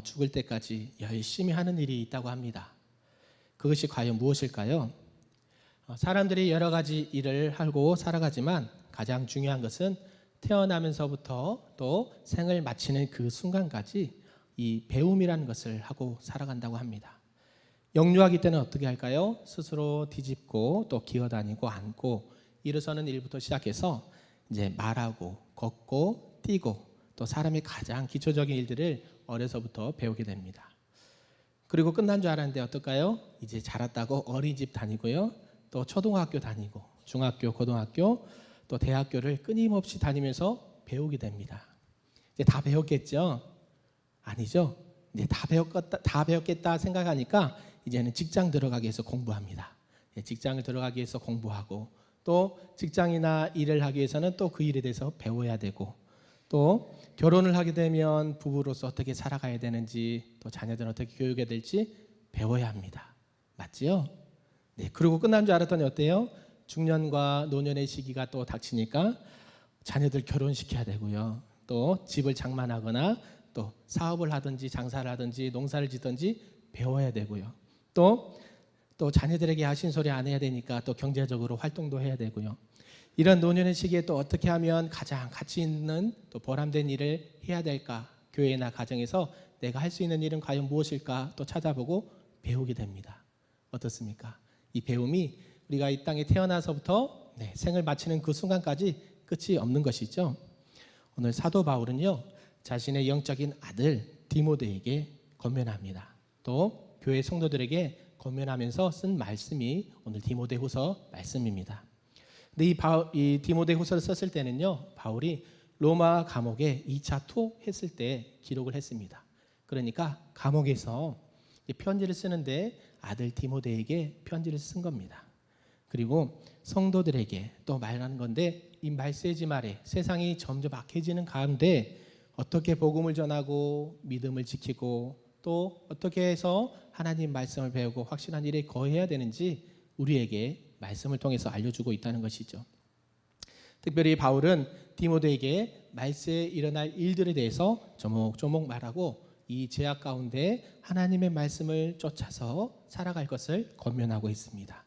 죽을 때까지 열심히 하는 일이 있다고 합니다. 그것이 과연 무엇일까요? 사람들이 여러 가지 일을 하고 살아가지만 가장 중요한 것은 태어나면서부터 또 생을 마치는 그 순간까지 이 배움이라는 것을 하고 살아간다고 합니다. 영유아기 때는 어떻게 할까요? 스스로 뒤집고 또 기어다니고 앉고 일어서는 일부터 시작해서 이제 말하고 걷고 뛰고 또 사람의 가장 기초적인 일들을 어려서부터 배우게 됩니다. 그리고 끝난 줄 알았는데 어떨까요? 이제 자랐다고 어린이집 다니고요. 또 초등학교 다니고 중학교, 고등학교 또 대학교를 끊임없이 다니면서 배우게 됩니다. 이제 다 배웠겠죠? 아니죠. 이제 다 배웠겠다 생각하니까 이제는 직장 들어가기 위해서 공부합니다. 직장을 들어가기 위해서 공부하고 또 직장이나 일을 하기 위해서는 또 그 일에 대해서 배워야 되고 또 결혼을 하게 되면 부부로서 어떻게 살아가야 되는지 또 자녀들은 어떻게 교육해야 될지 배워야 합니다. 맞지요? 네, 그리고 끝난 줄 알았더니 어때요? 중년과 노년의 시기가 또 닥치니까 자녀들 결혼시켜야 되고요. 또 집을 장만하거나 또 사업을 하든지 장사를 하든지 농사를 짓든지 배워야 되고요. 또 자녀들에게 하신 소리 안 해야 되니까 또 경제적으로 활동도 해야 되고요. 이런 노년의 시기에 또 어떻게 하면 가장 가치 있는 또 보람된 일을 해야 될까? 교회나 가정에서 내가 할 수 있는 일은 과연 무엇일까? 또 찾아보고 배우게 됩니다. 어떻습니까? 이 배움이 우리가 이 땅에 태어나서부터 생을 마치는 그 순간까지 끝이 없는 것이죠. 오늘 사도 바울은요, 자신의 영적인 아들 디모데에게 권면합니다. 또 교회 성도들에게 권면하면서 쓴 말씀이 오늘 디모데후서 말씀입니다. 근데 이 디모데후서를 썼을 때는요, 바울이 로마 감옥에 2차 투옥했을 때 기록을 했습니다. 그러니까 감옥에서 편지를 쓰는데 아들 디모데에게 편지를 쓴 겁니다. 그리고 성도들에게 또 말하는 건데 이 말세지 말에 세상이 점점 악해지는 가운데 어떻게 복음을 전하고 믿음을 지키고 또 어떻게 해서 하나님 말씀을 배우고 확실한 일에 거해야 되는지 우리에게 말씀을 통해서 알려주고 있다는 것이죠. 특별히 바울은 디모데에게 말세에 일어날 일들에 대해서 조목조목 말하고 이 제약 가운데 하나님의 말씀을 쫓아서 살아갈 것을 권면하고 있습니다.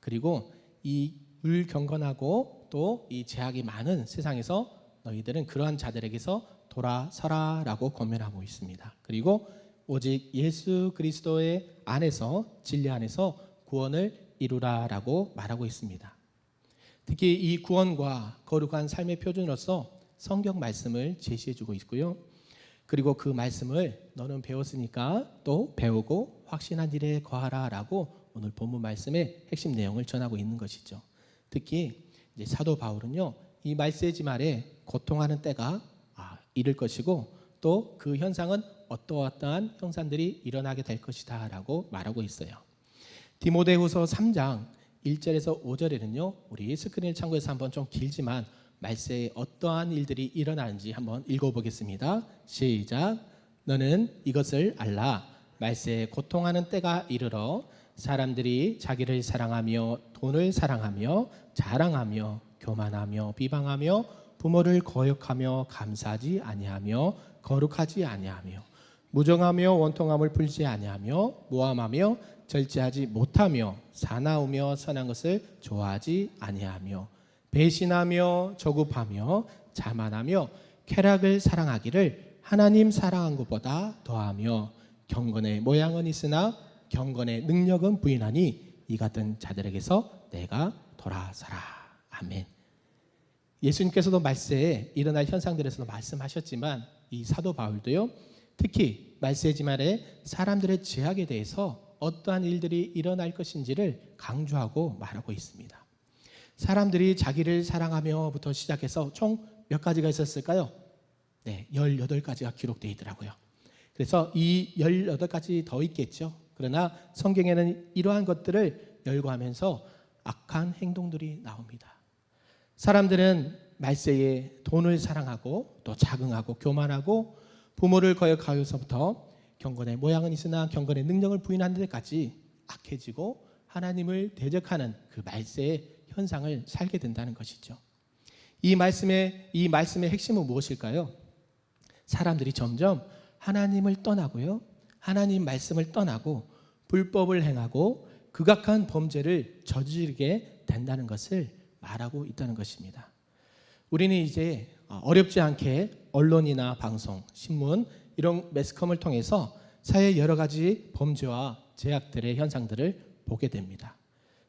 그리고 이 불경건하고 또 이 제약이 많은 세상에서 너희들은 그러한 자들에게서 돌아서라라고 권면하고 있습니다. 그리고 오직 예수 그리스도의 안에서 진리 안에서 구원을 이루라라고 말하고 있습니다. 특히 이 구원과 거룩한 삶의 표준으로서 성경 말씀을 제시해주고 있고요. 그리고 그 말씀을 너는 배웠으니까 또 배우고 확신한 일에 거하라라고 오늘 본문 말씀의 핵심 내용을 전하고 있는 것이죠. 특히 이제 사도 바울은요, 이 말세지 말에 고통하는 때가 이를 것이고 또 그 현상은 어떠한 형상들이 일어나게 될 것이다라고 말하고 있어요. 디모데후서 3장 1절에서 5절에는요, 우리 스크린을 참고해서 한번 좀 길지만 말세에 어떠한 일들이 일어나는지 한번 읽어보겠습니다. 시작. 너는 이것을 알라. 말세에 고통하는 때가 이르러 사람들이 자기를 사랑하며 돈을 사랑하며 자랑하며 교만하며 비방하며 부모를 거역하며 감사하지 아니하며 거룩하지 아니하며 무정하며 원통함을 풀지 아니하며 모함하며 절제하지 못하며 사나우며 선한 것을 좋아하지 아니하며 배신하며 조급하며 자만하며 쾌락을 사랑하기를 하나님 사랑한 것보다 더하며 경건의 모양은 있으나 경건의 능력은 부인하니 이 같은 자들에게서 내가 돌아서라. 아멘. 예수님께서도 말세에 일어날 현상들에서도 말씀하셨지만 이 사도 바울도요, 특히 말세지 말에 사람들의 죄악에 대해서 어떠한 일들이 일어날 것인지를 강조하고 말하고 있습니다. 사람들이 자기를 사랑하며부터 시작해서 총 몇 가지가 있었을까요? 18가지가 기록되어 있더라고요. 그래서 이 18가지 더 있겠죠. 그러나 성경에는 이러한 것들을 열거하면서 악한 행동들이 나옵니다. 사람들은 말세에 돈을 사랑하고 또 자긍하고 교만하고 부모를 거역하여서부터 경건의 모양은 있으나 경건의 능력을 부인하는 데까지 악해지고 하나님을 대적하는 그 말세의 현상을 살게 된다는 것이죠. 이 말씀의 핵심은 무엇일까요? 사람들이 점점 하나님을 떠나고요. 하나님 말씀을 떠나고 불법을 행하고 극악한 범죄를 저지르게 된다는 것을 말하고 있다는 것입니다. 우리는 이제 어렵지 않게 언론이나 방송, 신문 이런 매스컴을 통해서 사회의 여러 가지 범죄와 제약들의 현상들을 보게 됩니다.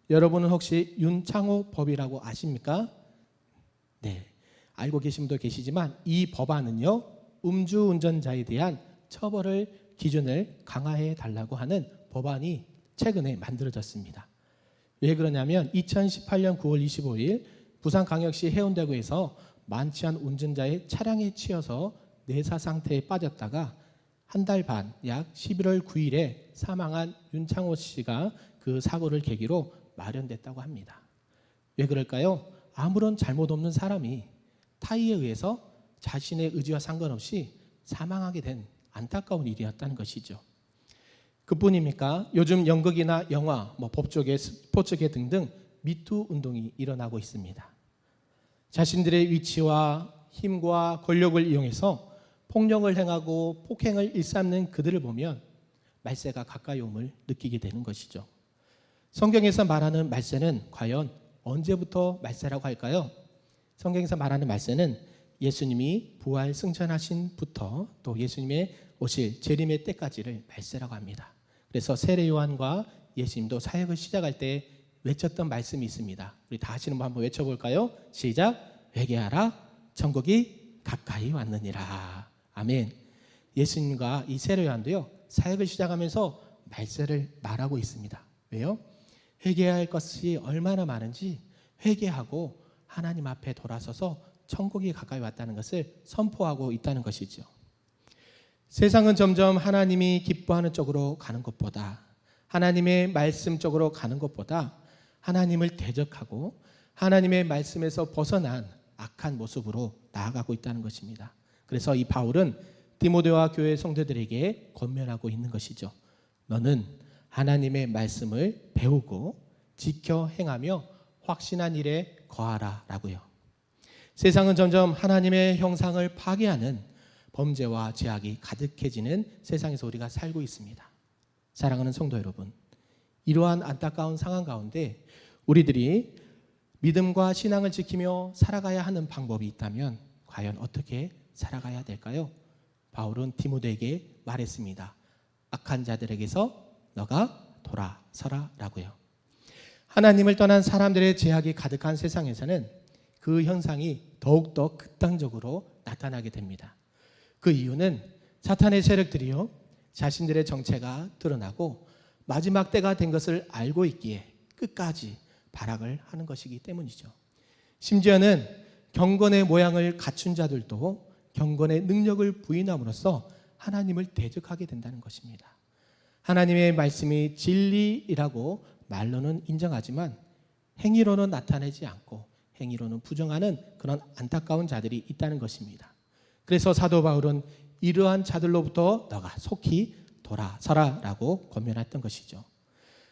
여러분은 혹시 윤창호 법이라고 아십니까? 네, 알고 계신 분도 계시지만 이 법안은요, 음주운전자에 대한 처벌을 기준을 강화해 달라고 하는 법안이 최근에 만들어졌습니다. 왜 그러냐면 2018년 9월 25일 부산광역시 해운대구에서 만취한 운전자의 차량에 치여서 내사 상태에 빠졌다가 한 달 반, 약 11월 9일에 사망한 윤창호 씨가 그 사고를 계기로 마련됐다고 합니다. 왜 그럴까요? 아무런 잘못 없는 사람이 타의에 의해서 자신의 의지와 상관없이 사망하게 된 안타까운 일이었다는 것이죠. 그뿐입니까? 요즘 연극이나 영화, 법조계, 스포츠계 등등 미투 운동이 일어나고 있습니다. 자신들의 위치와 힘과 권력을 이용해서 폭력을 행하고 폭행을 일삼는 그들을 보면 말세가 가까이 옴을 느끼게 되는 것이죠. 성경에서 말하는 말세는 과연 언제부터 말세라고 할까요? 성경에서 말하는 말세는 예수님이 부활 승천하신부터 또 예수님의 오실 재림의 때까지를 말세라고 합니다. 그래서 세례 요한과 예수님도 사역을 시작할 때 외쳤던 말씀이 있습니다. 우리 다 같이 한번 외쳐볼까요? 시작! 회개하라, 천국이 가까이 왔느니라. 아멘. 예수님과 이 세례 요한도요, 사역을 시작하면서 말세를 말하고 있습니다. 왜요? 회개해야 할 것이 얼마나 많은지 회개하고 하나님 앞에 돌아서서 천국이 가까이 왔다는 것을 선포하고 있다는 것이죠. 세상은 점점 하나님이 기뻐하는 쪽으로 가는 것보다, 하나님의 말씀 쪽으로 가는 것보다 하나님을 대적하고 하나님의 말씀에서 벗어난 악한 모습으로 나아가고 있다는 것입니다. 그래서 이 바울은 디모데와 교회 성도들에게 권면하고 있는 것이죠. 너는 하나님의 말씀을 배우고 지켜 행하며 확신한 일에 거하라 라고요. 세상은 점점 하나님의 형상을 파괴하는 범죄와 죄악이 가득해지는 세상에서 우리가 살고 있습니다. 사랑하는 성도 여러분, 이러한 안타까운 상황 가운데 우리들이 믿음과 신앙을 지키며 살아가야 하는 방법이 있다면 과연 어떻게 살아가야 될까요? 바울은 디모데에게 말했습니다. 악한 자들에게서 너가 돌아서라 라고요. 하나님을 떠난 사람들의 죄악이 가득한 세상에서는 그 현상이 더욱더 극단적으로 나타나게 됩니다. 그 이유는 사탄의 세력들이요, 자신들의 정체가 드러나고 마지막 때가 된 것을 알고 있기에 끝까지 발악을 하는 것이기 때문이죠. 심지어는 경건의 모양을 갖춘 자들도 경건의 능력을 부인함으로써 하나님을 대적하게 된다는 것입니다. 하나님의 말씀이 진리이라고 말로는 인정하지만 행위로는 나타내지 않고 행위로는 부정하는 그런 안타까운 자들이 있다는 것입니다. 그래서 사도 바울은 이러한 자들로부터 너가 속히 돌아서라 라고 권면했던 것이죠.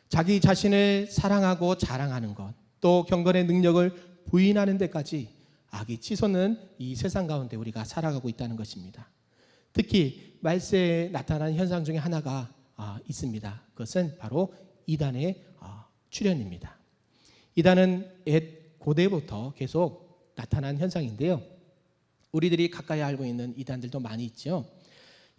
자기 자신을 사랑하고 자랑하는 것, 또 경건의 능력을 부인하는 데까지 악이 치솟는 이 세상 가운데 우리가 살아가고 있다는 것입니다. 특히 말세에 나타나는 현상 중에 하나가 있습니다. 그것은 바로 이단의 출현입니다. 이단은 옛 고대부터 계속 나타난 현상인데요. 우리들이 가까이 알고 있는 이단들도 많이 있죠.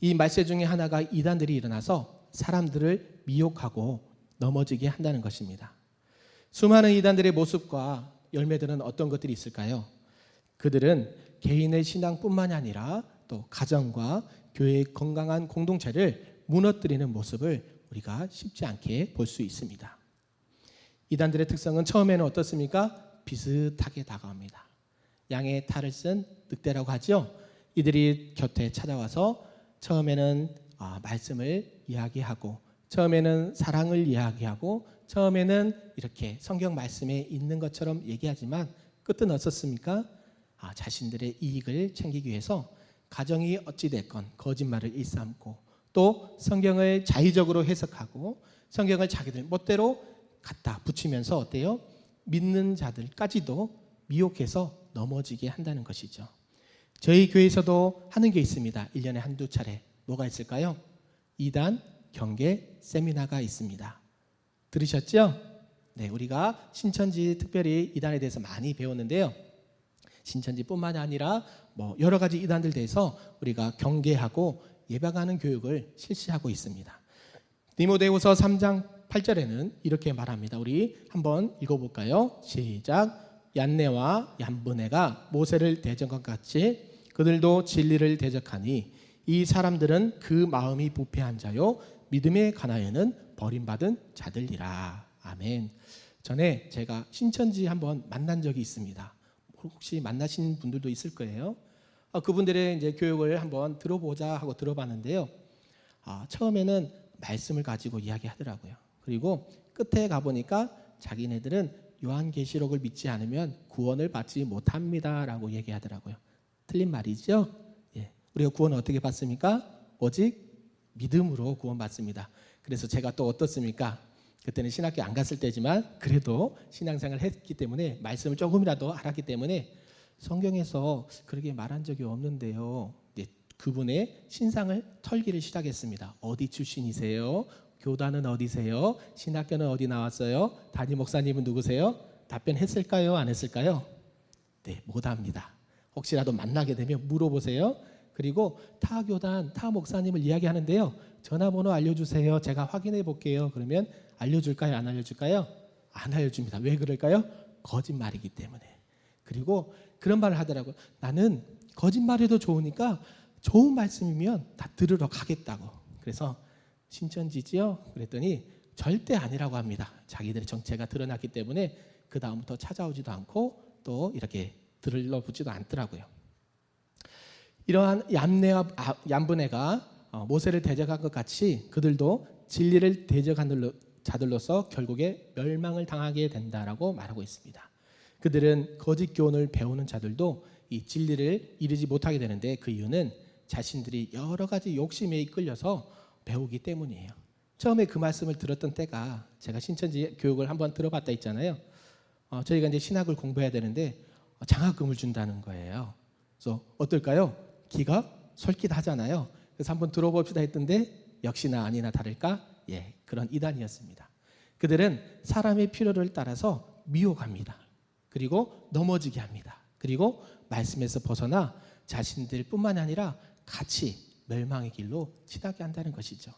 이 말세 중에 하나가 이단들이 일어나서 사람들을 미혹하고 넘어지게 한다는 것입니다. 수많은 이단들의 모습과 열매들은 어떤 것들이 있을까요? 그들은 개인의 신앙뿐만이 아니라 또 가정과 교회의 건강한 공동체를 무너뜨리는 모습을 우리가 쉽지 않게 볼 수 있습니다. 이단들의 특성은 처음에는 어떻습니까? 비슷하게 다가옵니다. 양의 탈을 쓴 늑대라고 하죠. 이들이 곁에 찾아와서 처음에는 말씀을 이야기하고, 처음에는 사랑을 이야기하고, 처음에는 이렇게 성경 말씀에 있는 것처럼 얘기하지만 끝은 어떻습니까? 자신들의 이익을 챙기기 위해서 가정이 어찌됐건 거짓말을 일삼고, 또 성경을 자의적으로 해석하고 성경을 자기들 멋대로 갖다 붙이면서 어때요? 믿는 자들까지도 미혹해서 넘어지게 한다는 것이죠. 저희 교회에서도 하는 게 있습니다. 1년에 한두 차례 뭐가 있을까요? 이단 경계 세미나가 있습니다. 들으셨죠? 네, 우리가 신천지 특별히 이단에 대해서 많이 배웠는데요. 신천지뿐만이 아니라 여러 가지 이단들 대해서 우리가 경계하고 예방하는 교육을 실시하고 있습니다. 디모데후서 3장 8절에는 이렇게 말합니다. 우리 한번 읽어볼까요? 시작. 얀네와 얀브네가 모세를 대적한 것 같이 그들도 진리를 대적하니 이 사람들은 그 마음이 부패한 자요 믿음에 관하여는 버림받은 자들이라. 아멘. 전에 제가 신천지 한번 만난 적이 있습니다. 혹시 만나신 분들도 있을 거예요. 그분들의 이제 교육을 한번 들어보자 하고 들어봤는데요. 처음에는 말씀을 가지고 이야기하더라고요. 그리고 끝에 가보니까 자기네들은 요한계시록을 믿지 않으면 구원을 받지 못합니다라고 얘기하더라고요. 틀린 말이죠. 예. 우리가 구원을 어떻게 받습니까? 오직 믿음으로 구원받습니다. 그래서 제가 또 어떻습니까? 그때는 신학교 안 갔을 때지만 그래도 신앙생활을 했기 때문에 말씀을 조금이라도 알았기 때문에 성경에서 그렇게 말한 적이 없는데요. 그분의 신상을 털기를 시작했습니다. 어디 출신이세요? 교단은 어디세요? 신학교는 어디 나왔어요? 담임 목사님은 누구세요? 답변했을까요? 안 했을까요? 네, 못합니다. 혹시라도 만나게 되면 물어보세요. 그리고 타 교단, 타 목사님을 이야기하는데요. 전화번호 알려주세요. 제가 확인해 볼게요. 그러면 알려줄까요? 안 알려줄까요? 안 알려줍니다. 왜 그럴까요? 거짓말이기 때문에. 그리고 그런 말을 하더라고요. 나는 거짓말해도 좋으니까 좋은 말씀이면 다 들으러 가겠다고. 그래서 신천지지요? 그랬더니 절대 아니라고 합니다. 자기들의 정체가 드러났기 때문에 그 다음부터 찾아오지도 않고 또 이렇게 들러붙지도 않더라고요. 이러한 얌네와 얌브네가 모세를 대적한 것 같이 그들도 진리를 대적한 자들로서 결국에 멸망을 당하게 된다라고 말하고 있습니다. 그들은 거짓 교훈을 배우는 자들도 이 진리를 이루지 못하게 되는데 그 이유는 자신들이 여러 가지 욕심에 이끌려서 배우기 때문이에요. 처음에 그 말씀을 들었던 때가 제가 신천지 교육을 한번 들어봤다 했잖아요. 저희가 이제 신학을 공부해야 되는데 장학금을 준다는 거예요. 그래서 어떨까요? 기가 솔깃하잖아요. 그래서 한번 들어봅시다 했던데 역시나 아니나 다를까? 예, 그런 이단이었습니다. 그들은 사람의 필요를 따라서 미혹합니다. 그리고 넘어지게 합니다. 그리고 말씀에서 벗어나 자신들뿐만 아니라 같이 멸망의 길로 치닫게 한다는 것이죠.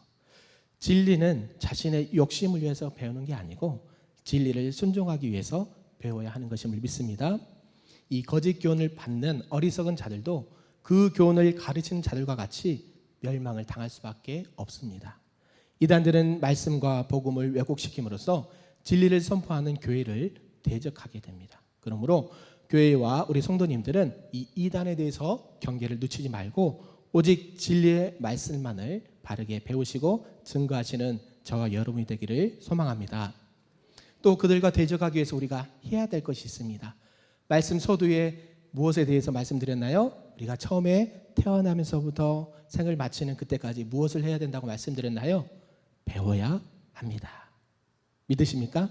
진리는 자신의 욕심을 위해서 배우는 게 아니고 진리를 순종하기 위해서 배워야 하는 것임을 믿습니다. 이 거짓 교훈을 받는 어리석은 자들도 그 교훈을 가르치는 자들과 같이 멸망을 당할 수밖에 없습니다. 이단들은 말씀과 복음을 왜곡시킴으로써 진리를 선포하는 교회를 대적하게 됩니다. 그러므로 교회와 우리 성도님들은 이 이단에 대해서 경계를 늦추지 말고 오직 진리의 말씀만을 바르게 배우시고 증거하시는 저와 여러분이 되기를 소망합니다. 또 그들과 대적하기 위해서 우리가 해야 될 것이 있습니다. 말씀 서두에 무엇에 대해서 말씀드렸나요? 우리가 처음에 태어나면서부터 생을 마치는 그때까지 무엇을 해야 된다고 말씀드렸나요? 배워야 합니다. 믿으십니까?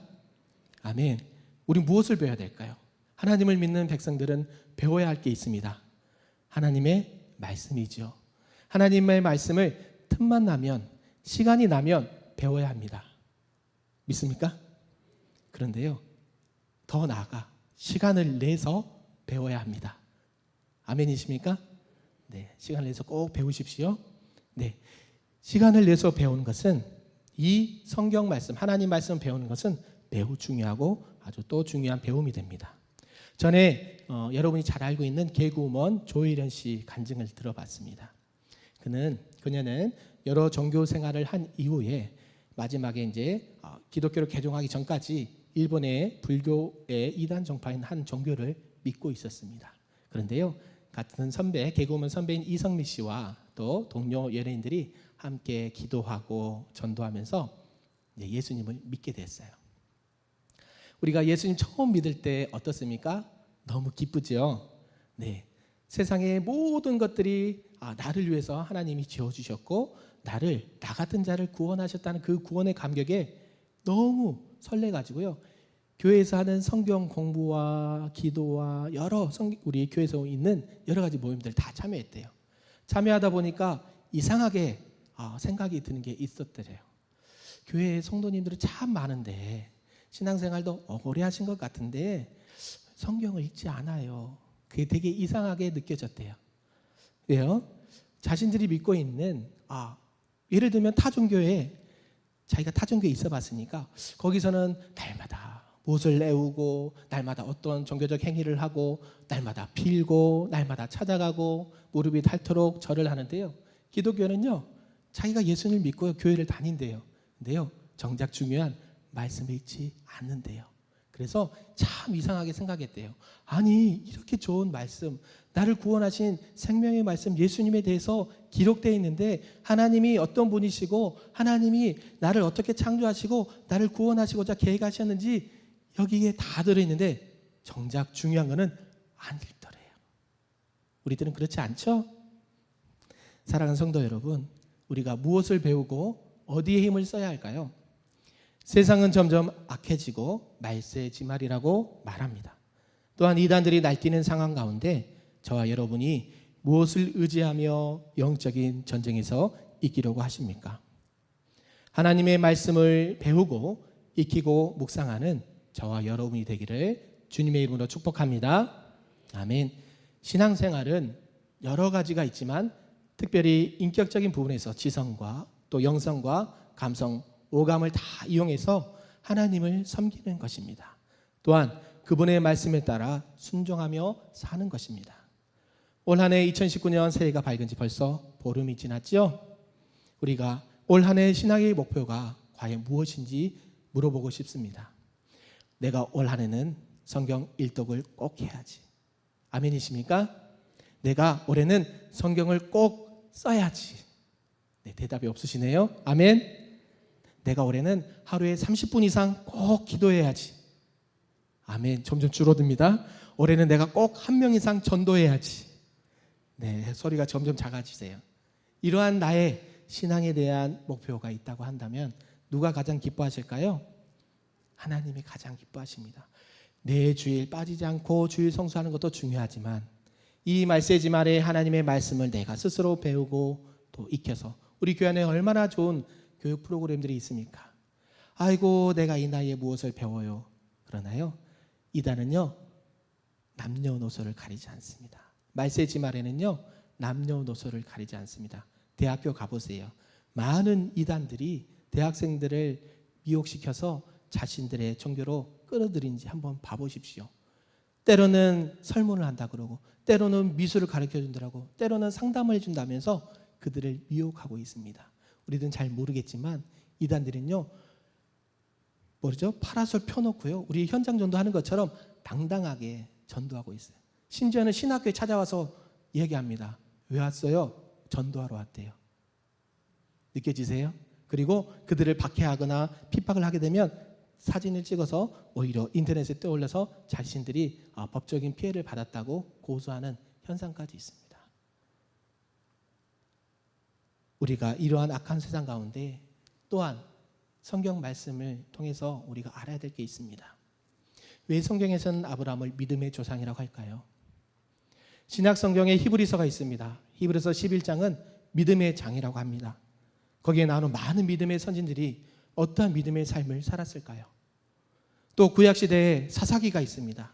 아멘. 우리 무엇을 배워야 될까요? 하나님을 믿는 백성들은 배워야 할 게 있습니다. 하나님의 말씀이죠. 하나님의 말씀을 틈만 나면, 시간이 나면 배워야 합니다. 믿습니까? 그런데요, 더 나아가 시간을 내서 배워야 합니다. 아멘이십니까? 네, 시간을 내서 꼭 배우십시오. 네, 시간을 내서 배우는 것은 이 성경 말씀, 하나님 말씀 배우는 것은 매우 중요하고 아주 또 중요한 배움이 됩니다. 전에 여러분이 잘 알고 있는 개구먼 조일현 씨 간증을 들어봤습니다. 그녀는 여러 종교 생활을 한 이후에 마지막에 이제 기독교를 개종하기 전까지 일본의 불교의 이단 정파인 한 종교를 믿고 있었습니다. 그런데요, 같은 선배, 개그우먼 선배인 이성미 씨와 또 동료 연예인들이 함께 기도하고 전도하면서 예수님을 믿게 됐어요. 우리가 예수님 처음 믿을 때 어떻습니까? 너무 기쁘죠. 네, 세상의 모든 것들이 나를 위해서 하나님이 지어주셨고 나를, 나 같은 자를 구원하셨다는 그 구원의 감격에 너무 설레가지고요, 교회에서 하는 성경 공부와 기도와 우리 교회에서 있는 여러 가지 모임들 다 참여했대요. 참여하다 보니까 이상하게 생각이 드는 게 있었더래요. 교회에 성도님들이 참 많은데 신앙생활도 오래 하신 것 같은데 성경을 읽지 않아요. 그게 되게 이상하게 느껴졌대요. 왜요? 자신들이 믿고 있는 예를 들면 타종교에 자기가 타종교에 있어 봤으니까 거기서는 날마다 못을 내우고 날마다 어떤 종교적 행위를 하고 날마다 빌고 날마다 찾아가고 무릎이 닳도록 절을 하는데요. 기독교는요. 자기가 예수님을 믿고 교회를 다닌대요. 근데요. 정작 중요한 말씀을 읽지 않는데요. 그래서 참 이상하게 생각했대요. 아니 이렇게 좋은 말씀, 나를 구원하신 생명의 말씀 예수님에 대해서 기록되어 있는데 하나님이 어떤 분이시고 하나님이 나를 어떻게 창조하시고 나를 구원하시고자 계획하셨는지 여기에 다 들어있는데 정작 중요한 거는 안 읽더래요. 우리들은 그렇지 않죠? 사랑하는 성도 여러분, 우리가 무엇을 배우고 어디에 힘을 써야 할까요? 세상은 점점 악해지고 말세지말이라고 말합니다. 또한 이단들이 날뛰는 상황 가운데 저와 여러분이 무엇을 의지하며 영적인 전쟁에서 이기려고 하십니까? 하나님의 말씀을 배우고 익히고 묵상하는 저와 여러분이 되기를 주님의 이름으로 축복합니다. 아멘. 신앙생활은 여러 가지가 있지만 특별히 인격적인 부분에서 지성과 또 영성과 감성, 오감을 다 이용해서 하나님을 섬기는 것입니다. 또한 그분의 말씀에 따라 순종하며 사는 것입니다. 올 한 해 2019년 새해가 밝은 지 벌써 보름이 지났죠? 우리가 올 한 해 신앙의 목표가 과연 무엇인지 물어보고 싶습니다. 내가 올 한 해는 성경 일독을 꼭 해야지. 아멘이십니까? 내가 올해는 성경을 꼭 써야지. 네, 대답이 없으시네요. 아멘. 내가 올해는 하루에 30분 이상 꼭 기도해야지. 아멘. 점점 줄어듭니다. 올해는 내가 꼭 한 명 이상 전도해야지. 네, 소리가 점점 작아지세요. 이러한 나의 신앙에 대한 목표가 있다고 한다면 누가 가장 기뻐하실까요? 하나님이 가장 기뻐하십니다. 내 주일 빠지지 않고 주일 성수하는 것도 중요하지만 이 말세지 말에 하나님의 말씀을 내가 스스로 배우고 또 익혀서 우리 교회 안에 얼마나 좋은 교육 프로그램들이 있습니까? 아이고 내가 이 나이에 무엇을 배워요? 그러나요? 이단은요 남녀노소를 가리지 않습니다. 말세지 말에는요 남녀노소를 가리지 않습니다. 대학교 가보세요. 많은 이단들이 대학생들을 미혹시켜서 자신들의 종교로 끌어들인지 한번 봐보십시오. 때로는 설문을 한다 그러고 때로는 미술을 가르쳐준다고 때로는 상담을 해준다면서 그들을 미혹하고 있습니다. 우리들은 잘 모르겠지만 이단들은요 모르죠? 파라솔 펴놓고요 우리 현장 전도하는 것처럼 당당하게 전도하고 있어요. 심지어는 신학교에 찾아와서 얘기합니다. 왜 왔어요? 전도하러 왔대요. 느껴지세요? 그리고 그들을 박해하거나 핍박을 하게 되면 사진을 찍어서 오히려 인터넷에 떠올려서 자신들이 법적인 피해를 받았다고 고소하는 현상까지 있습니다. 우리가 이러한 악한 세상 가운데 또한 성경 말씀을 통해서 우리가 알아야 될 게 있습니다. 왜 성경에서는 아브라함을 믿음의 조상이라고 할까요? 신약 성경에 히브리서가 있습니다. 히브리서 11장은 믿음의 장이라고 합니다. 거기에 나오는 많은 믿음의 선진들이 어떠한 믿음의 삶을 살았을까요? 또 구약시대에 사사기가 있습니다.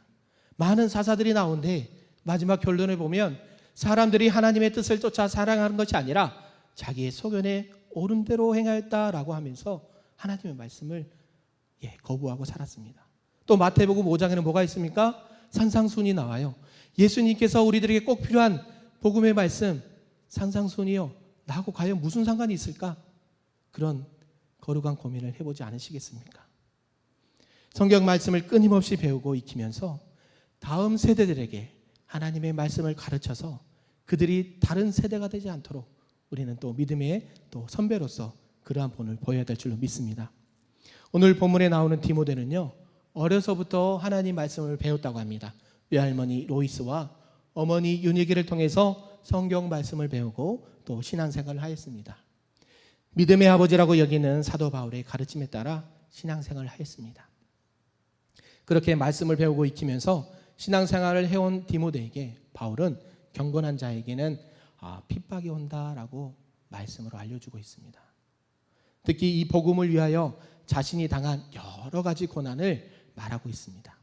많은 사사들이 나오는데 마지막 결론을 보면 사람들이 하나님의 뜻을 쫓아 살아가는 것이 아니라 자기의 소견에 옳은 대로 행하였다라고 하면서 하나님의 말씀을 거부하고 살았습니다. 또 마태복음 5장에는 뭐가 있습니까? 산상순이 나와요. 예수님께서 우리들에게 꼭 필요한 복음의 말씀 산상순이요 나하고 과연 무슨 상관이 있을까? 그런 거룩한 고민을 해보지 않으시겠습니까? 성경 말씀을 끊임없이 배우고 익히면서 다음 세대들에게 하나님의 말씀을 가르쳐서 그들이 다른 세대가 되지 않도록 우리는 또 믿음의 또 선배로서 그러한 본을 보여야 될 줄로 믿습니다. 오늘 본문에 나오는 디모데는요 어려서부터 하나님 말씀을 배웠다고 합니다. 외할머니 로이스와 어머니 윤희기를 통해서 성경 말씀을 배우고 또 신앙생활을 하였습니다. 믿음의 아버지라고 여기는 사도 바울의 가르침에 따라 신앙생활을 하였습니다. 그렇게 말씀을 배우고 익히면서 신앙생활을 해온 디모데에게 바울은 경건한 자에게는 핍박이 온다라고 말씀으로 알려주고 있습니다. 특히 이 복음을 위하여 자신이 당한 여러 가지 고난을 말하고 있습니다.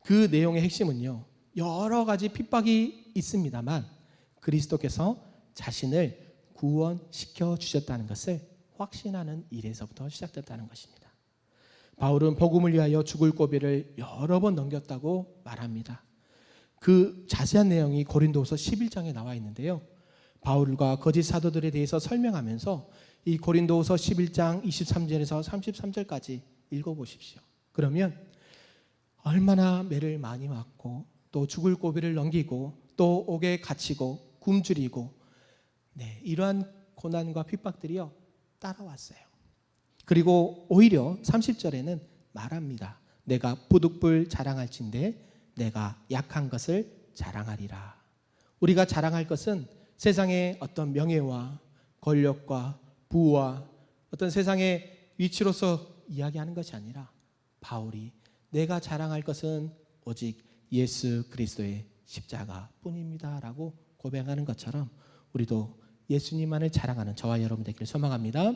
그 내용의 핵심은요, 여러 가지 핍박이 있습니다만 그리스도께서 자신을 구원시켜 주셨다는 것을 확신하는 일에서부터 시작됐다는 것입니다. 바울은 복음을 위하여 죽을 고비를 여러 번 넘겼다고 말합니다. 그 자세한 내용이 고린도후서 11장에 나와 있는데요, 바울과 거짓 사도들에 대해서 설명하면서 이 고린도후서 11장 23절에서 33절까지 읽어보십시오. 그러면 얼마나 매를 많이 맞고 또 죽을 고비를 넘기고 또 옥에 갇히고 굶주리고 이러한 고난과 핍박들이요 따라왔어요. 그리고 오히려 30절에는 말합니다. 내가 부득불 자랑할진대 내가 약한 것을 자랑하리라. 우리가 자랑할 것은 세상의 어떤 명예와 권력과 부와 어떤 세상의 위치로서 이야기하는 것이 아니라 바울이 내가 자랑할 것은 오직 예수 그리스도의 십자가뿐입니다 라고 고백하는 것처럼 우리도 예수님만을 자랑하는 저와 여러분 되기를 소망합니다.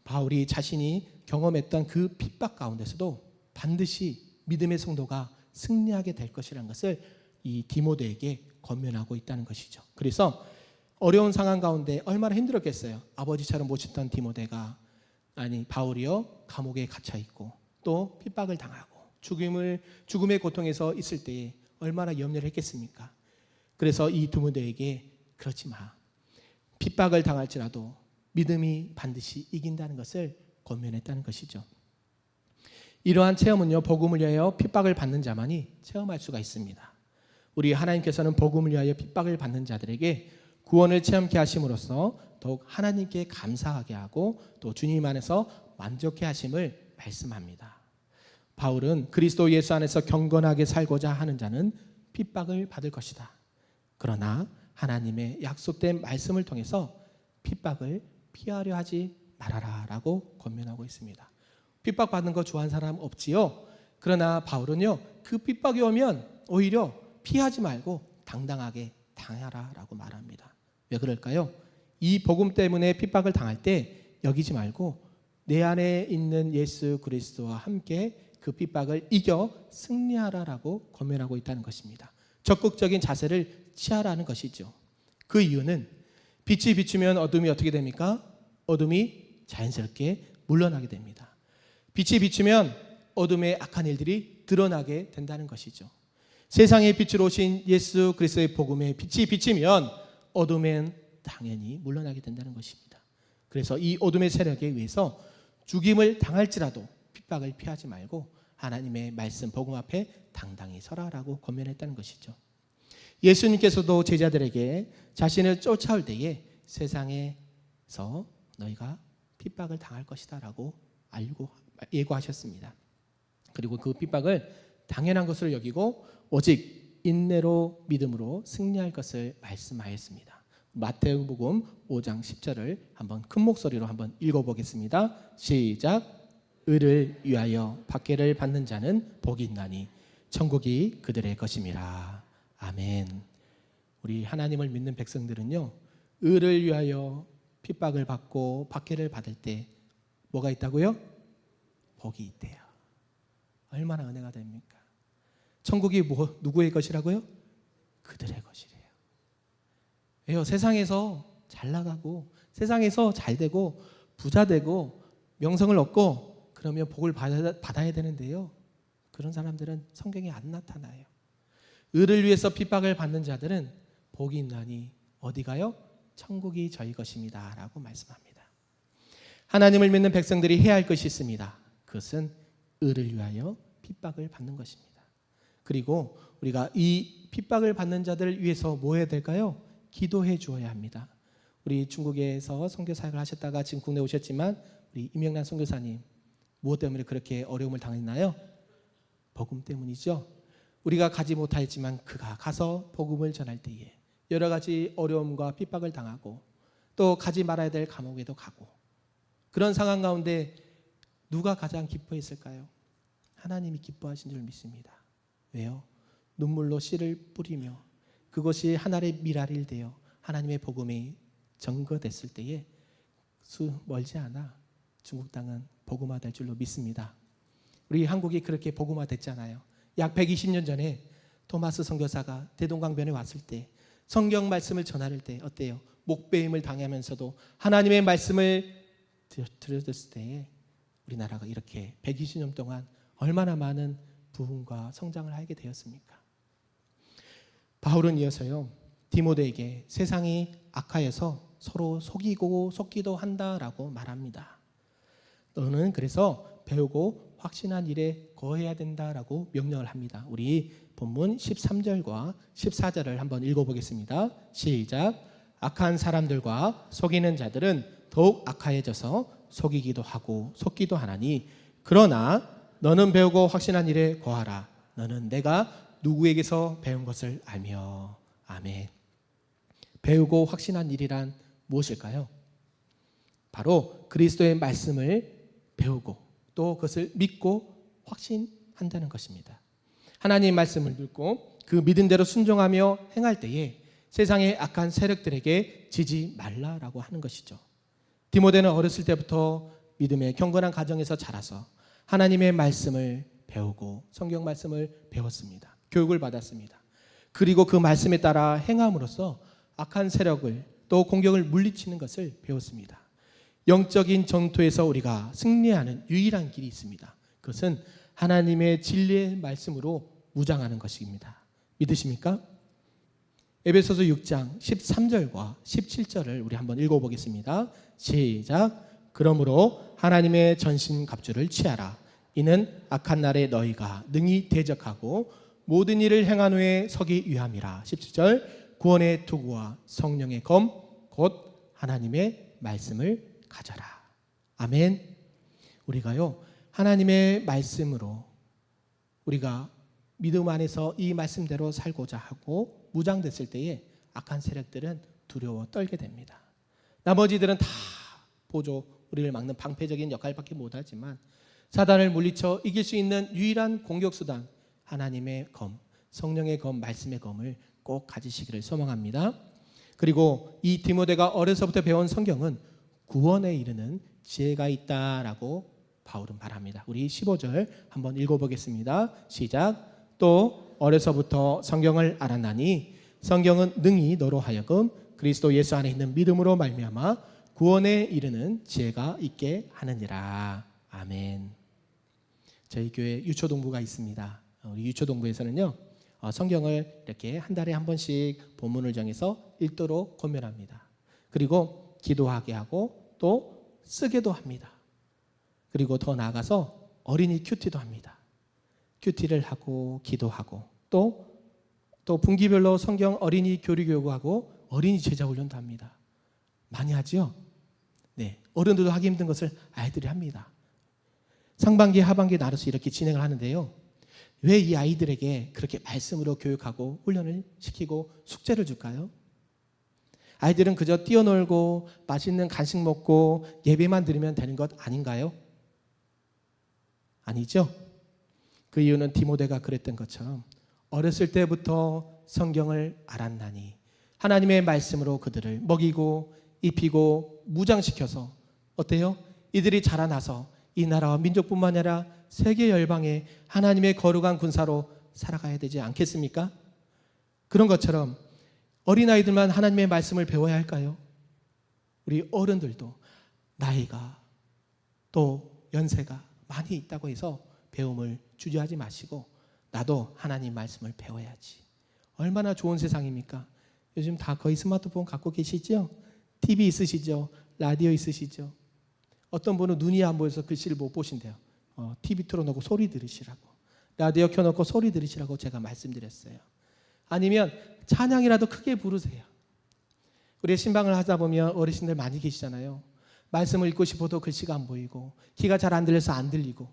바울이 자신이 경험했던 그 핍박 가운데서도 반드시 믿음의 성도가 승리하게 될 것이라는 것을 이 디모데에게 권면하고 있다는 것이죠. 그래서 어려운 상황 가운데 얼마나 힘들었겠어요. 아버지처럼 모셨던 디모데가 바울이요 감옥에 갇혀 있고 또 핍박을 당하고 죽음의 고통에서 있을 때에 얼마나 염려를 했겠습니까? 그래서 이 디모데에게 그렇지 마. 핍박을 당할지라도 믿음이 반드시 이긴다는 것을 권면했다는 것이죠. 이러한 체험은요, 복음을 위하여 핍박을 받는 자만이 체험할 수가 있습니다. 우리 하나님께서는 복음을 위하여 핍박을 받는 자들에게 구원을 체험케 하심으로써 더욱 하나님께 감사하게 하고 또 주님 안에서 만족해 하심을 말씀합니다. 바울은 그리스도 예수 안에서 경건하게 살고자 하는 자는 핍박을 받을 것이다. 그러나 하나님의 약속된 말씀을 통해서 핍박을 피하려 하지 말아라 라고 권면하고 있습니다. 핍박받는 거 좋아하는 사람 없지요? 그러나 바울은요, 그 핍박이 오면 오히려 피하지 말고 당당하게 당하라 라고 말합니다. 왜 그럴까요? 이 복음 때문에 핍박을 당할 때 여기지 말고 내 안에 있는 예수 그리스도와 함께 그 핍박을 이겨 승리하라라고 권면하고 있다는 것입니다. 적극적인 자세를 취하라는 것이죠. 그 이유는 빛이 비추면 어둠이 어떻게 됩니까? 어둠이 자연스럽게 물러나게 됩니다. 빛이 비추면 어둠의 악한 일들이 드러나게 된다는 것이죠. 세상의 빛으로 오신 예수 그리스도의 복음에 빛이 비치면 어둠엔 당연히 물러나게 된다는 것입니다. 그래서 이 어둠의 세력에 의해서 죽임을 당할지라도 핍박을 피하지 말고 하나님의 말씀 복음 앞에 당당히 서라라고 권면했다는 것이죠. 예수님께서도 제자들에게 자신을 쫓아올 때에 세상에서 너희가 핍박을 당할 것이다 라고 예고하셨습니다. 그리고 그 핍박을 당연한 것으로 여기고 오직 인내로 믿음으로 승리할 것을 말씀하였습니다. 마태복음 5장 10절을 한번 큰 목소리로 한번 읽어보겠습니다. 시작. 의를 위하여 박해를 받는 자는 복이 있나니 천국이 그들의 것임이라. 아멘. 우리 하나님을 믿는 백성들은요, 의를 위하여 핍박을 받고 박해를 받을 때 뭐가 있다고요? 복이 있대요. 얼마나 은혜가 됩니까? 천국이 누구의 것이라고요? 그들의 것이래요. 왜요? 세상에서 잘 나가고 세상에서 잘 되고 부자 되고 명성을 얻고 그러면 복을 받아야 되는데요, 그런 사람들은 성경에 안 나타나요. 의를 위해서 핍박을 받는 자들은 복이 있나니 어디 가요? 천국이 저희 것입니다 라고 말씀합니다. 하나님을 믿는 백성들이 해야 할 것이 있습니다. 그것은 의를 위하여 핍박을 받는 것입니다. 그리고 우리가 이 핍박을 받는 자들을 위해서 뭐 해야 될까요? 기도해 주어야 합니다. 우리 중국에서 선교 사역을 하셨다가 지금 국내에 오셨지만 우리 임영란 선교사님, 무엇 때문에 그렇게 어려움을 당했나요? 복음 때문이죠. 우리가 가지 못하였지만 그가 가서 복음을 전할 때에 여러 가지 어려움과 핍박을 당하고 또 가지 말아야 될 감옥에도 가고 그런 상황 가운데 누가 가장 기뻐했을까요? 하나님이 기뻐하신 줄 믿습니다. 왜요? 눈물로 씨를 뿌리며 그것이 하늘의 미랄이 되어 하나님의 복음이 점거됐을 때에 멀지 않아 중국 땅은 복음화될 줄로 믿습니다. 우리 한국이 그렇게 복음화됐잖아요. 약 120년 전에 토마스 선교사가 대동강변에 왔을 때 성경 말씀을 전할 때 어때요? 목배임을 당하면서도 하나님의 말씀을 들었을 때 우리나라가 이렇게 120년 동안 얼마나 많은 부흥과 성장을 하게 되었습니까? 바울은 이어서요 디모데에게 세상이 악하여서 서로 속이고 속기도 한다라고 말합니다. 너는 그래서 배우고 확신한 일에 거해야 된다라고 명령을 합니다. 우리 본문 13절과 14절을 한번 읽어보겠습니다. 시작. 악한 사람들과 속이는 자들은 더욱 악하여져서 속이기도 하고 속기도 하나니 그러나 너는 배우고 확신한 일에 거하라. 너는 내가 누구에게서 배운 것을 알며. 아멘. 배우고 확신한 일이란 무엇일까요? 바로 그리스도의 말씀을 배우고 또 그것을 믿고 확신한다는 것입니다. 하나님의 말씀을 듣고 그 믿은 대로 순종하며 행할 때에 세상의 악한 세력들에게 지지 말라라고 하는 것이죠. 디모데는 어렸을 때부터 믿음의 경건한 가정에서 자라서 하나님의 말씀을 배우고 성경 말씀을 배웠습니다. 교육을 받았습니다. 그리고 그 말씀에 따라 행함으로써 악한 세력을 또 공격을 물리치는 것을 배웠습니다. 영적인 전투에서 우리가 승리하는 유일한 길이 있습니다. 그것은 하나님의 진리의 말씀으로 무장하는 것입니다. 믿으십니까? 에베소서 6장 13절과 17절을 우리 한번 읽어보겠습니다. 시작. 그러므로 하나님의 전신갑주를 취하라. 이는 악한 날에 너희가 능히 대적하고 모든 일을 행한 후에 서기 위함이라. 17절. 구원의 도구와 성령의 검 곧 하나님의 말씀을 가져라. 아멘. 우리가요 하나님의 말씀으로 우리가 믿음 안에서 이 말씀대로 살고자 하고 무장됐을 때에 악한 세력들은 두려워 떨게 됩니다. 나머지들은 다 보조 우리를 막는 방패적인 역할밖에 못하지만 사단을 물리쳐 이길 수 있는 유일한 공격수단 하나님의 검, 성령의 검, 말씀의 검을 꼭 가지시기를 소망합니다. 그리고 이 디모데가 어려서부터 배운 성경은 구원에 이르는 지혜가 있다라고 바울은 말합니다. 우리 15절 한번 읽어보겠습니다. 시작. 또 어려서부터 성경을 알았나니 성경은 능히 너로 하여금 그리스도 예수 안에 있는 믿음으로 말미암아 구원에 이르는 지혜가 있게 하느니라. 아멘. 저희 교회 유초동부가 있습니다. 우리 유초동부에서는요 성경을 이렇게 한 달에 한 번씩 본문을 정해서 읽도록 권면합니다. 그리고 기도하게 하고 또 쓰게도 합니다. 그리고 더 나아가서 어린이 큐티도 합니다. 큐티를 하고 기도하고 또 분기별로 성경 어린이 교리 교육하고 어린이 제자 훈련도 합니다. 많이 하죠? 네, 어른들도 하기 힘든 것을 아이들이 합니다. 상반기 하반기 나눠서 이렇게 진행을 하는데요. 왜 이 아이들에게 그렇게 말씀으로 교육하고 훈련을 시키고 숙제를 줄까요? 아이들은 그저 뛰어놀고 맛있는 간식 먹고 예배만 드리면 되는 것 아닌가요? 아니죠? 그 이유는 디모데가 그랬던 것처럼 어렸을 때부터 성경을 알았나니 하나님의 말씀으로 그들을 먹이고 입히고 무장시켜서 어때요? 이들이 자라나서 이 나라와 민족뿐만 아니라 세계 열방에 하나님의 거룩한 군사로 살아가야 되지 않겠습니까? 그런 것처럼 어린아이들만 하나님의 말씀을 배워야 할까요? 우리 어른들도 나이가 또 연세가 많이 있다고 해서 배움을 주저하지 마시고 나도 하나님 말씀을 배워야지. 얼마나 좋은 세상입니까? 요즘 다 거의 스마트폰 갖고 계시죠? TV 있으시죠? 라디오 있으시죠? 어떤 분은 눈이 안 보여서 글씨를 못 보신대요. TV 틀어놓고 소리 들으시라고, 라디오 켜놓고 소리 들으시라고 제가 말씀드렸어요. 아니면 찬양이라도 크게 부르세요. 우리 신방을 하다 보면 어르신들 많이 계시잖아요. 말씀을 읽고 싶어도 글씨가 안 보이고 귀가 잘 안 들려서 안 들리고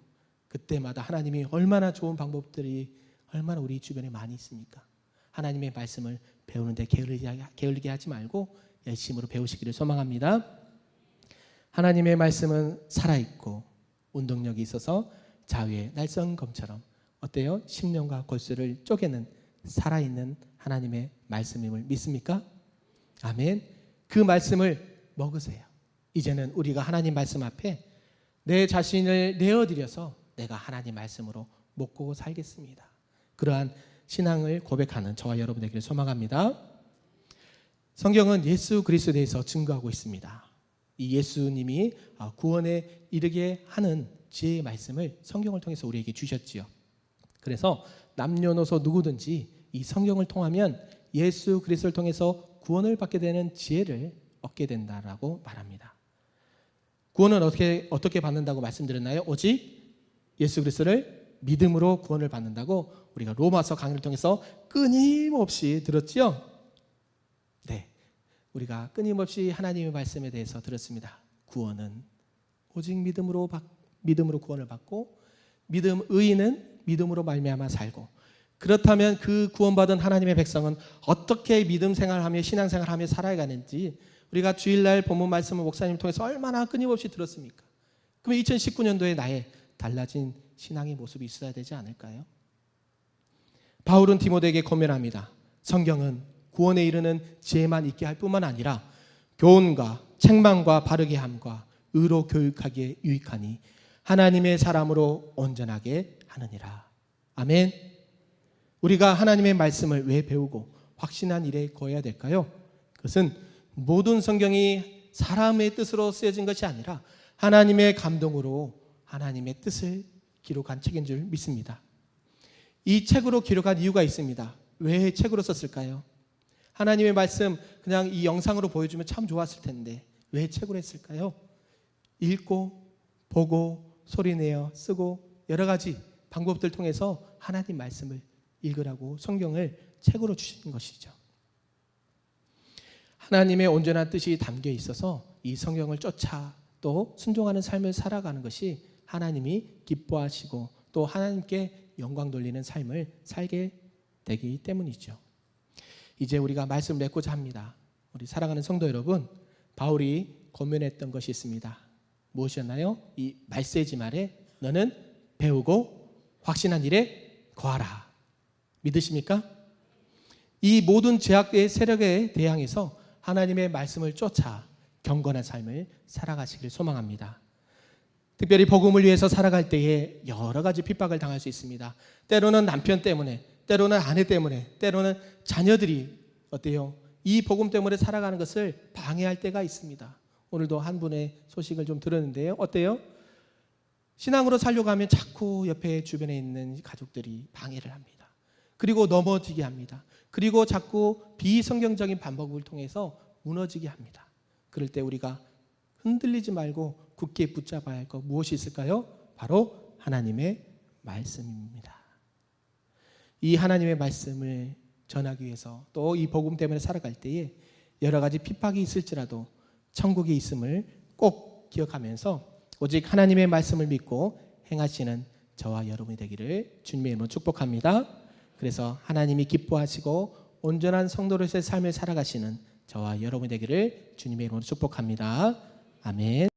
그때마다 하나님이 얼마나 좋은 방법들이 얼마나 우리 주변에 많이 있습니까? 하나님의 말씀을 배우는데 게을리게 하지 말고 열심으로 배우시기를 소망합니다. 하나님의 말씀은 살아있고 운동력이 있어서 자위의 날성검처럼 어때요? 심령과 골수를 쪼개는 살아있는 하나님의 말씀임을 믿습니까? 아멘. 그 말씀을 먹으세요. 이제는 우리가 하나님 말씀 앞에 내 자신을 내어드려서 내가 하나님 말씀으로 먹고 살겠습니다. 그러한 신앙을 고백하는 저와 여러분 되기를 소망합니다. 성경은 예수 그리스도에 대해서 증거하고 있습니다. 이 예수님이 구원에 이르게 하는 지혜의 말씀을 성경을 통해서 우리에게 주셨지요. 그래서 남녀노소 누구든지 이 성경을 통하면 예수 그리스도를 통해서 구원을 받게 되는 지혜를 얻게 된다라고 말합니다. 구원은 어떻게 받는다고 말씀드렸나요? 오직 예수 그리스도를 믿음으로 구원을 받는다고 우리가 로마서 강의를 통해서 끊임없이 들었지요. 네, 우리가 끊임없이 하나님의 말씀에 대해서 들었습니다. 구원은 오직 믿음으로 구원을 받고 의인은 믿음으로 말미암아 살고, 그렇다면 그 구원받은 하나님의 백성은 어떻게 믿음 생활하며 신앙 생활하며 살아가는지 우리가 주일날 본문 말씀을 목사님 통해서 얼마나 끊임없이 들었습니까? 그럼 2019년도에 나의 달라진 신앙의 모습이 있어야 되지 않을까요? 바울은 디모데에게 권면합니다. 성경은 구원에 이르는 지혜만 있게 할 뿐만 아니라 교훈과 책망과 바르게 함과 의로 교육하기에 유익하니 하나님의 사람으로 온전하게 하느니라. 아멘. 우리가 하나님의 말씀을 왜 배우고 확신한 일에 거해야 될까요? 그것은 모든 성경이 사람의 뜻으로 쓰여진 것이 아니라 하나님의 감동으로 하나님의 뜻을 기록한 책인 줄 믿습니다. 이 책으로 기록한 이유가 있습니다. 왜 책으로 썼을까요? 하나님의 말씀 그냥 이 영상으로 보여주면 참 좋았을 텐데 왜 책으로 했을까요? 읽고 보고 소리내어 쓰고 여러 가지 방법들 통해서 하나님 말씀을 읽으라고 성경을 책으로 주신 것이죠. 하나님의 온전한 뜻이 담겨 있어서 이 성경을 쫓아 또 순종하는 삶을 살아가는 것이 하나님이 기뻐하시고 또 하나님께 영광 돌리는 삶을 살게 되기 때문이죠. 이제 우리가 말씀을 맺고자 합니다. 우리 사랑하는 성도 여러분, 바울이 권면했던 것이 있습니다. 무엇이었나요? 이 말세지 말에 너는 배우고 확신한 일에 거하라. 믿으십니까? 이 모든 죄악의 세력에 대항해서 하나님의 말씀을 쫓아 경건한 삶을 살아가시길 소망합니다. 특별히 복음을 위해서 살아갈 때에 여러 가지 핍박을 당할 수 있습니다. 때로는 남편 때문에, 때로는 아내 때문에, 때로는 자녀들이 어때요? 이 복음 때문에 살아가는 것을 방해할 때가 있습니다. 오늘도 한 분의 소식을 좀 들었는데요. 어때요? 신앙으로 살려고 하면 자꾸 옆에 주변에 있는 가족들이 방해를 합니다. 그리고 넘어지게 합니다. 그리고 자꾸 비성경적인 방법을 통해서 무너지게 합니다. 그럴 때 우리가 흔들리지 말고 굳게 붙잡아야 할 것 무엇이 있을까요? 바로 하나님의 말씀입니다. 이 하나님의 말씀을 전하기 위해서 또 이 복음 때문에 살아갈 때에 여러 가지 핍박이 있을지라도 천국이 있음을 꼭 기억하면서 오직 하나님의 말씀을 믿고 행하시는 저와 여러분이 되기를 주님의 이름으로 축복합니다. 그래서 하나님이 기뻐하시고 온전한 성도로서의 삶을 살아가시는 저와 여러분이 되기를 주님의 이름으로 축복합니다. 아멘.